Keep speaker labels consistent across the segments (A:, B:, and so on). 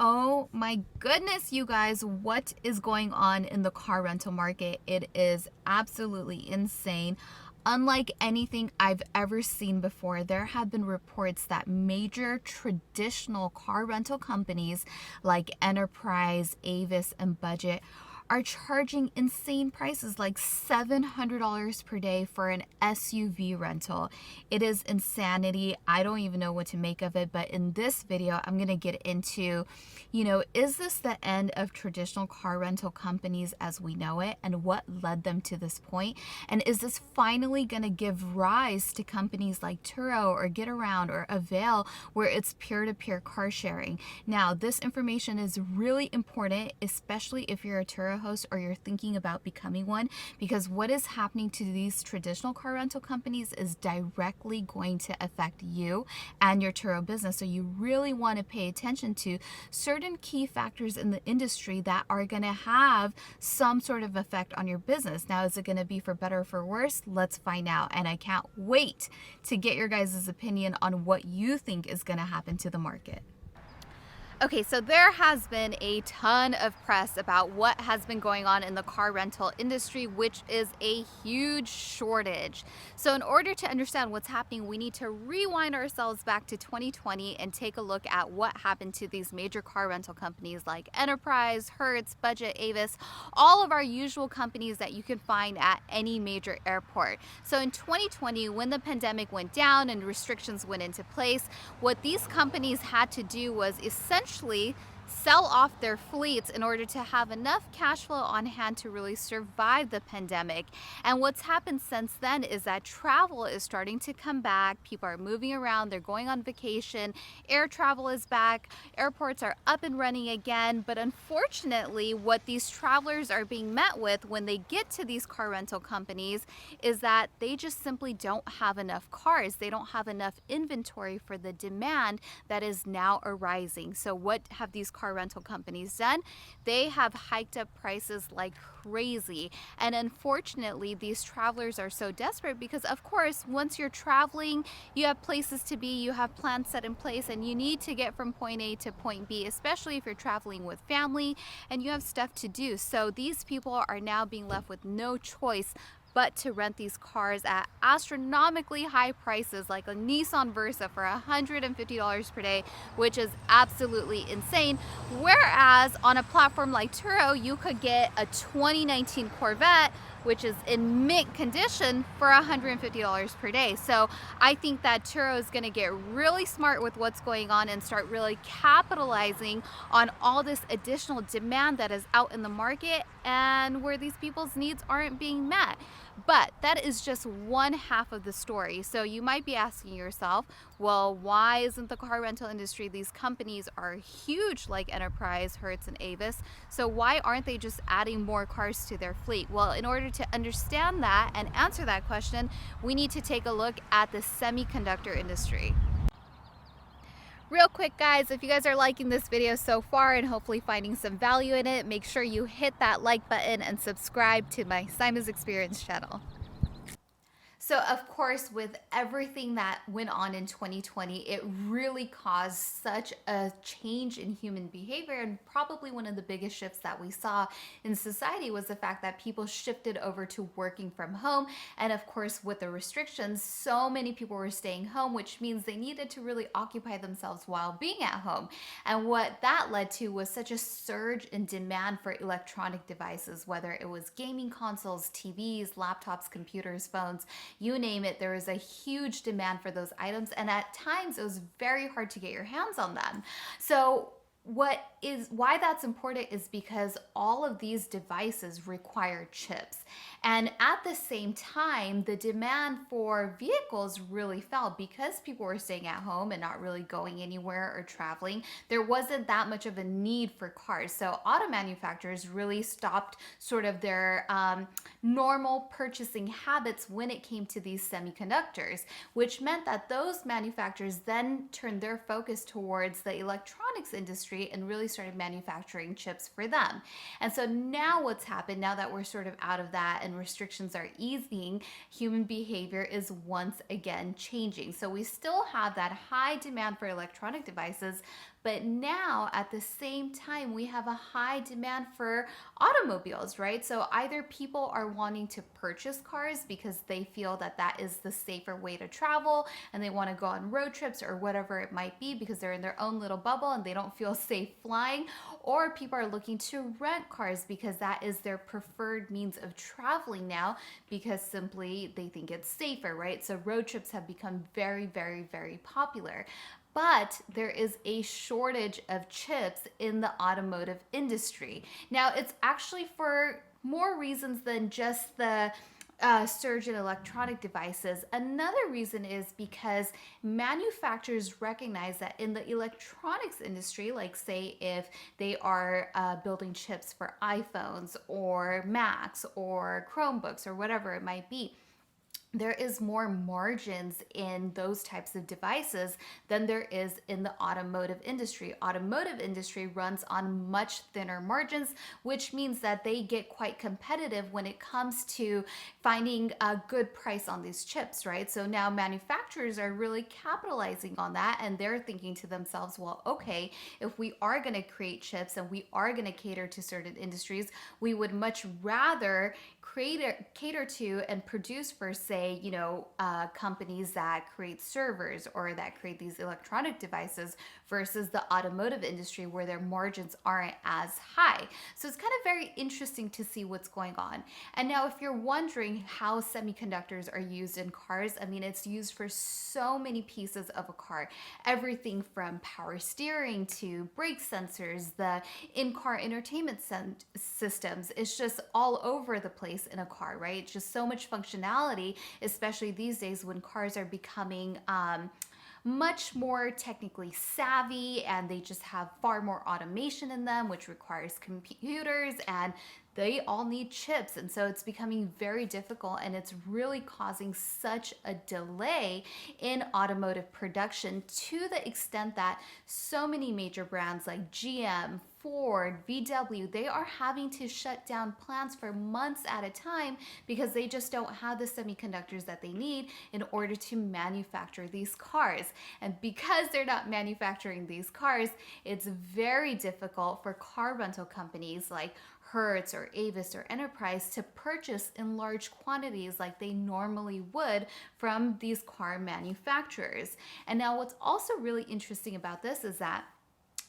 A: Oh my goodness, you guys, what is going on in the car rental market? It is absolutely insane. Unlike anything I've ever seen before, there have been reports that major traditional car rental companies like Enterprise, Avis, and Budget are charging insane prices like $700 per day for an SUV rental. It is insanity. I don't even know what to make of it, but in this video, I'm going to get into, is this the end of traditional car rental companies as we know it and what led them to this point? And is this finally going to give rise to companies like Turo or Get Around or Avail where it's peer-to-peer car sharing? Now, this information is really important, especially if you're a Turo host or you're thinking about becoming one, because what is happening to these traditional car rental companies is directly going to affect you and your Turo business. So you really want to pay attention to certain key factors in the industry that are going to have some sort of effect on your business. Now, is it going to be for better or for worse? Let's find out. And I can't wait to get your guys' opinion on what you think is going to happen to the market. Okay, so there has been a ton of press about what has been going on in the car rental industry, which is a huge shortage. So in order to understand what's happening, we need to rewind ourselves back to 2020 and take a look at what happened to these major car rental companies like Enterprise, Hertz, Budget, Avis, all of our usual companies that you can find at any major airport. So in 2020, when the pandemic went down and restrictions went into place, what these companies had to do was essentially sell off their fleets in order to have enough cash flow on hand to really survive the pandemic. And what's happened since then is that travel is starting to come back. People are moving around, they're going on vacation, air travel is back, airports are up and running again. But unfortunately, what these travelers are being met with when they get to these car rental companies is that they just simply don't have enough cars. They don't have enough inventory for the demand that is now arising. So what have these car rental companies done? They have hiked up prices like crazy. And unfortunately, these travelers are so desperate because, of course, once you're traveling, you have places to be, you have plans set in place, and you need to get from point A to point B, especially if you're traveling with family and you have stuff to do. So these people are now being left with no choice but to rent these cars at astronomically high prices, like a Nissan Versa for $150 per day, which is absolutely insane. Whereas on a platform like Turo, you could get a 2019 Corvette, which is in mint condition, for $150 per day. So I think that Turo is going to get really smart with what's going on and start really capitalizing on all this additional demand that is out in the market and where these people's needs aren't being met. But that is just one half of the story. So you might be asking yourself, well, why isn't the car rental industry, these companies are huge like Enterprise, Hertz, and Avis, so why aren't they just adding more cars to their fleet? Well, in order to understand that and answer that question, we need to take a look at the semiconductor industry. Real quick, guys, if you guys are liking this video so far and hopefully finding some value in it, make sure you hit that like button and subscribe to my Saimah's Experience channel. So of course, with everything that went on in 2020, it really caused such a change in human behavior. And probably one of the biggest shifts that we saw in society was the fact that people shifted over to working from home. And of course, with the restrictions, so many people were staying home, which means they needed to really occupy themselves while being at home. And what that led to was such a surge in demand for electronic devices, whether it was gaming consoles, TVs, laptops, computers, phones, you name it. There was a huge demand for those items, and at times it was very hard to get your hands on them. So why that's important is because all of these devices require chips. And at the same time, the demand for vehicles really fell because people were staying at home and not really going anywhere or traveling. There wasn't that much of a need for cars. So auto manufacturers really stopped sort of their normal purchasing habits when it came to these semiconductors, which meant that those manufacturers then turned their focus towards the electronics industry industry and really started manufacturing chips for them. And so now what's happened, now that we're sort of out of that and restrictions are easing, human behavior is once again changing. So we still have that high demand for electronic devices, but now at the same time, we have a high demand for automobiles, right? So either people are wanting to purchase cars because they feel that that is the safer way to travel and they want to go on road trips or whatever it might be because they're in their own little bubble and they don't feel safe flying, or people are looking to rent cars because that is their preferred means of traveling now because simply they think it's safer, right? So road trips have become very, very, very popular. But there is a shortage of chips in the automotive industry. Now, it's actually for more reasons than just the surge in electronic devices. Another reason is because manufacturers recognize that in the electronics industry, like say if they are building chips for iPhones or Macs or Chromebooks or whatever it might be, there is more margins in those types of devices than there is in the automotive industry. Automotive industry runs on much thinner margins, which means that they get quite competitive when it comes to finding a good price on these chips, right? So now manufacturers are really capitalizing on that, and they're thinking to themselves, well, okay, if we are going to create chips and we are going to cater to certain industries, we would much rather cater to and produce for, say, companies that create servers or that create these electronic devices versus the automotive industry where their margins aren't as high. So it's kind of very interesting to see what's going on. And now if you're wondering how semiconductors are used in cars, I mean, it's used for so many pieces of a car. Everything from power steering to brake sensors, the in-car entertainment systems. It's just all over the place in a car, right? Just so much functionality, especially these days when cars are becoming much more technically savvy and they just have far more automation in them, which requires computers, and they all need chips. And so it's becoming very difficult, and it's really causing such a delay in automotive production to the extent that so many major brands like GM, Ford, VW, they are having to shut down plants for months at a time because they just don't have the semiconductors that they need in order to manufacture these cars. And because they're not manufacturing these cars, it's very difficult for car rental companies like Hertz or Avis or Enterprise to purchase in large quantities like they normally would from these car manufacturers. And now what's also really interesting about this is that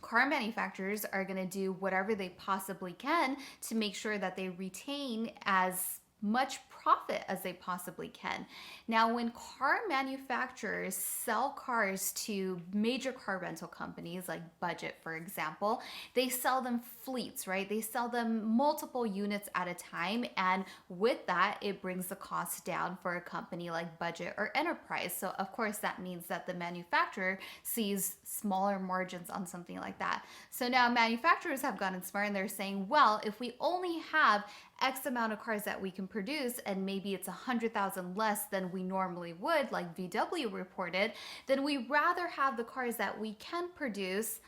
A: car manufacturers are going to do whatever they possibly can to make sure that they retain as much profit as they possibly can. Now, when car manufacturers sell cars to major car rental companies like Budget, for example, they sell them fleets, right? They sell them multiple units at a time. And with that, it brings the cost down for a company like Budget or Enterprise. So, of course, that means that the manufacturer sees smaller margins on something like that. So now manufacturers have gotten smart and they're saying, well, if we only have X amount of cars that we can produce, and maybe it's 100,000 less than we normally would, like VW reported, then we rather have the cars that we can produce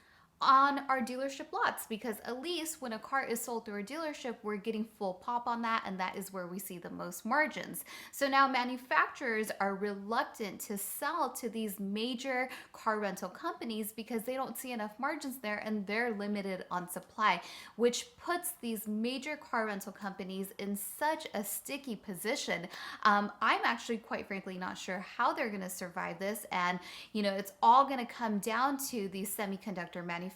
A: on our dealership lots, because at least when a car is sold through a dealership, we're getting full pop on that, and that is where we see the most margins. So now manufacturers are reluctant to sell to these major car rental companies because they don't see enough margins there and they're limited on supply, which puts these major car rental companies in such a sticky position. I'm actually quite frankly not sure how they're going to survive this, and it's all going to come down to these semiconductor manufacturers,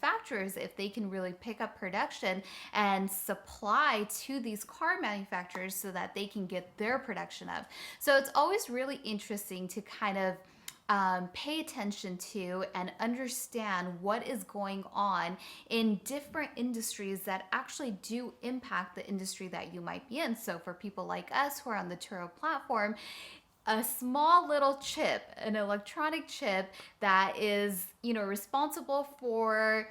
A: if they can really pick up production and supply to these car manufacturers so that they can get their production up. So it's always really interesting to kind of pay attention to and understand what is going on in different industries that actually do impact the industry that you might be in. So for people like us who are on the Turo platform, a small little chip, an electronic chip that is, responsible for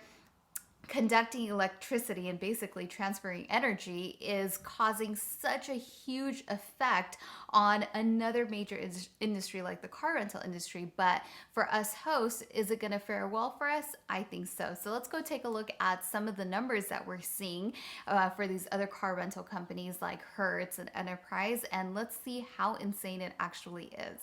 A: conducting electricity and basically transferring energy is causing such a huge effect on another major industry like the car rental industry. But for us hosts, is it going to fare well for us? I think so. So let's go take a look at some of the numbers that we're seeing for these other car rental companies like Hertz and Enterprise, and let's see how insane it actually is.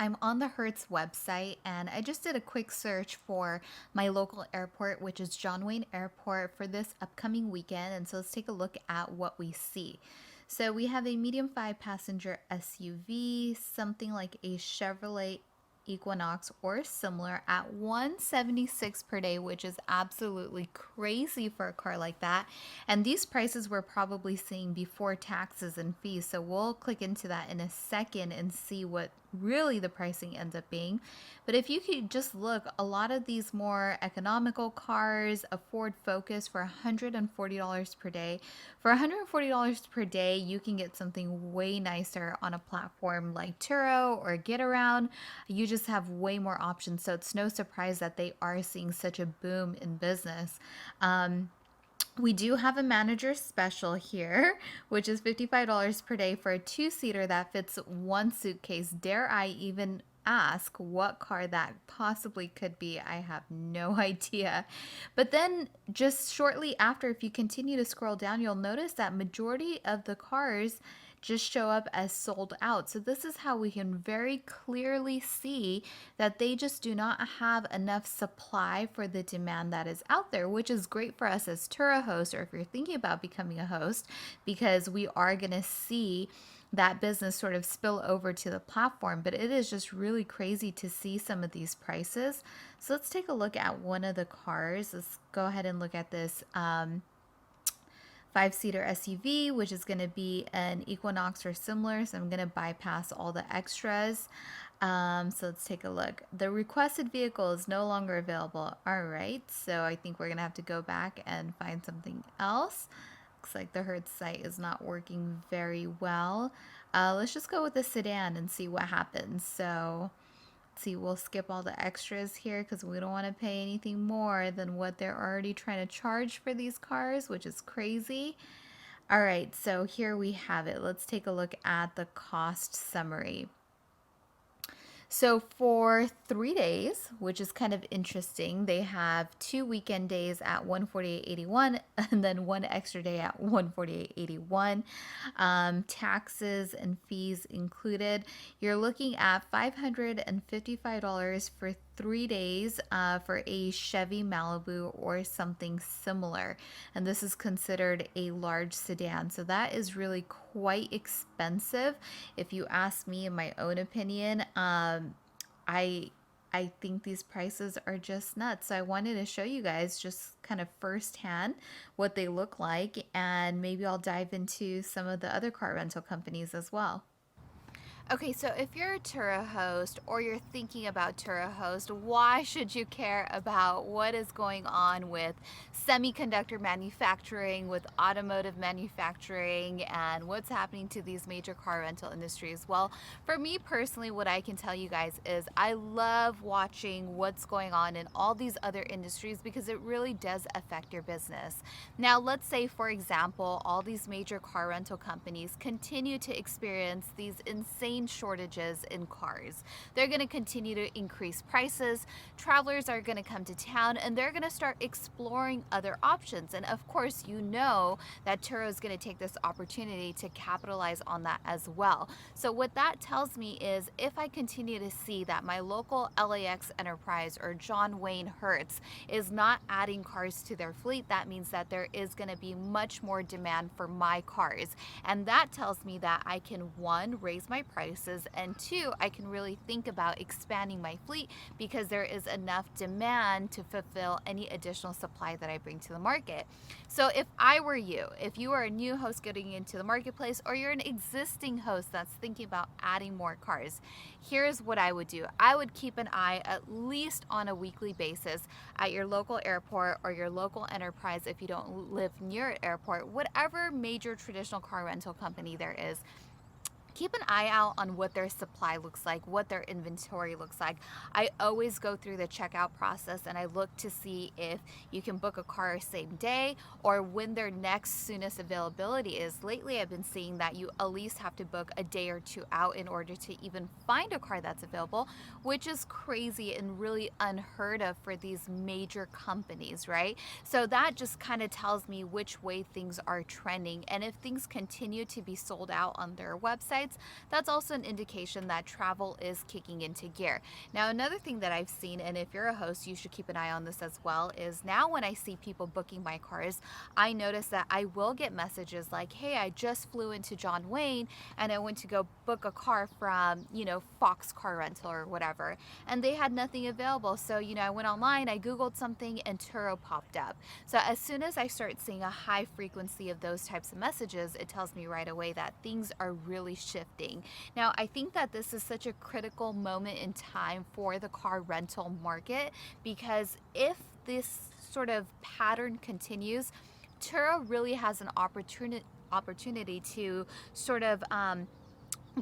A: I'm on the Hertz website and I just did a quick search for my local airport, which is John Wayne Airport, for this upcoming weekend. And so let's take a look at what we see. So we have a medium 5-passenger SUV, something like a Chevrolet Equinox or similar, at $176 per day, which is absolutely crazy for a car like that. And these prices we're probably seeing before taxes and fees. So we'll click into that in a second and see what really the pricing ends up being. But if you could just look, a lot of these more economical cars, a Ford Focus for $140 per day. For $140 per day, you can get something way nicer on a platform like Turo or Get Around. You just have way more options. So it's no surprise that they are seeing such a boom in business. We do have a manager special here, which is $55 per day for a 2-seater that fits one suitcase. Dare I even ask what car that possibly could be? I have no idea. But then just shortly after, if you continue to scroll down, you'll notice that majority of the cars just show up as sold out. So this is how we can very clearly see that they just do not have enough supply for the demand that is out there, which is great for us as Turo hosts, or if you're thinking about becoming a host, because we are going to see that business sort of spill over to the platform. But it is just really crazy to see some of these prices. So let's take a look at one of the cars. Let's go ahead and look at this 5-seater SUV, which is going to be an Equinox or similar. So I'm going to bypass all the extras. So let's take a look. The requested vehicle is no longer available. All right. So I think we're going to have to go back and find something else. Looks like the Hertz site is not working very well. Let's just go with the sedan and see what happens. So see, we'll skip all the extras here because we don't want to pay anything more than what they're already trying to charge for these cars, which is crazy. All right, so here we have it. Let's take a look at the cost summary. So for 3 days, which is kind of interesting, they have 2 weekend days at $148.81 and then 1 extra day at $148.81. Taxes and fees included. You're looking at $555 for 3 days for a Chevy Malibu or something similar. And this is considered a large sedan. So that is really quite expensive. If you ask me, in my own opinion, I think these prices are just nuts. So I wanted to show you guys just kind of firsthand what they look like, and maybe I'll dive into some of the other car rental companies as well. Okay, so if you're a Turo host or you're thinking about Turo host, why should you care about what is going on with semiconductor manufacturing, with automotive manufacturing, and what's happening to these major car rental industries? Well, for me personally, what I can tell you guys is I love watching what's going on in all these other industries because it really does affect your business. Now, let's say, for example, all these major car rental companies continue to experience these insane shortages in cars. They're going to continue to increase prices. Travelers are going to come to town and they're going to start exploring other options. And of course, you know that Turo is going to take this opportunity to capitalize on that as well. So what that tells me is if I continue to see that my local LAX Enterprise or John Wayne Hertz is not adding cars to their fleet, that means that there is going to be much more demand for my cars. And that tells me that I can, one, raise my prices, and two, I can really think about expanding my fleet because there is enough demand to fulfill any additional supply that I bring to the market. So if I were you, if you are a new host getting into the marketplace, or you're an existing host that's thinking about adding more cars, here's what I would do. I would keep an eye at least on a weekly basis at your local airport or your local enterprise if you don't live near an airport, whatever major traditional car rental company there is. keep an eye out on what their supply looks like, what their inventory looks like. I always go through the checkout process and I look to see if you can book a car same day or when their next soonest availability is. Lately, I've been seeing that you at least have to book a day or two out in order to even find a car that's available, which is crazy and really unheard of for these major companies, right? So that just kind of tells me which way things are trending. And if things continue to be sold out on their website, that's also an indication that travel is kicking into gear. Now, another thing that I've seen, and if you're a host, you should keep an eye on this as well, is now when I see people booking my cars, I notice that I will get messages like, hey, I just flew into John Wayne and I went to go book a car from, Fox Car Rental or whatever, and they had nothing available. So, I went online, I Googled something, and Turo popped up. So as soon as I start seeing a high frequency of those types of messages, it tells me right away that things are really shifting. Now, I think that this is such a critical moment in time for the car rental market, because if this sort of pattern continues, Turo really has an opportunity to sort of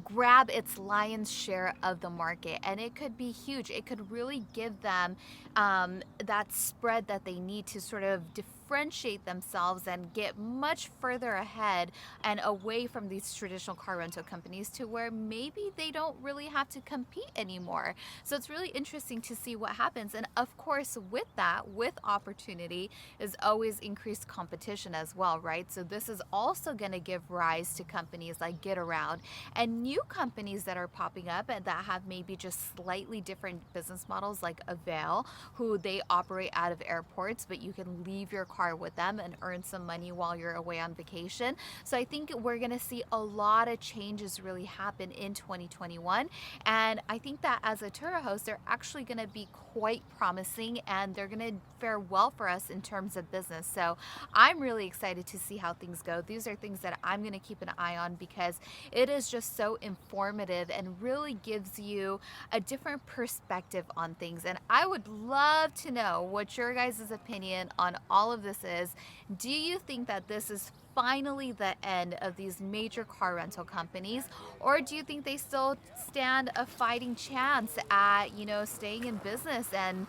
A: grab its lion's share of the market, and it could be huge. It could really give them that spread that they need to sort of differentiate themselves and get much further ahead and away from these traditional car rental companies to where maybe they don't really have to compete anymore. So it's really interesting to see what happens. And of course, with that, with opportunity is always increased competition as well, right? So this is also going to give rise to companies like Get Around and new companies that are popping up and that have maybe just slightly different business models, like Avail, who they operate out of airports, but you can leave your car with them and earn some money while you're away on vacation. So I think we're going to see a lot of changes really happen in 2021. And I think that as a Turo host, they're actually going to be quite promising and they're going to fare well for us in terms of business. So I'm really excited to see how things go. These are things that I'm going to keep an eye on because it is just so informative and really gives you a different perspective on things. And I would love to know what your guys' opinion on all of this is. Do you think that this is finally the end of these major car rental companies, or do you think they still stand a fighting chance at staying in business and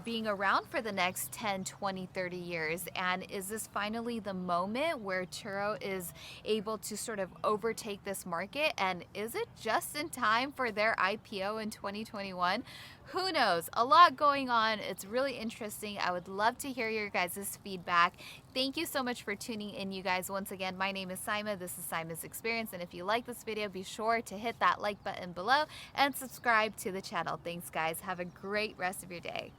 A: being around for the next 10, 20, 30 years? And is this finally the moment where Turo is able to sort of overtake this market, and is it just in time for their IPO in 2021? Who knows? A lot going on. It's really interesting. I would love to hear your guys' feedback. Thank you so much for tuning in, you guys. Once again, my name is Saimah. This is Saimah's Experience. And if you like this video, be sure to hit that like button below and subscribe to the channel. Thanks, guys. Have a great rest of your day.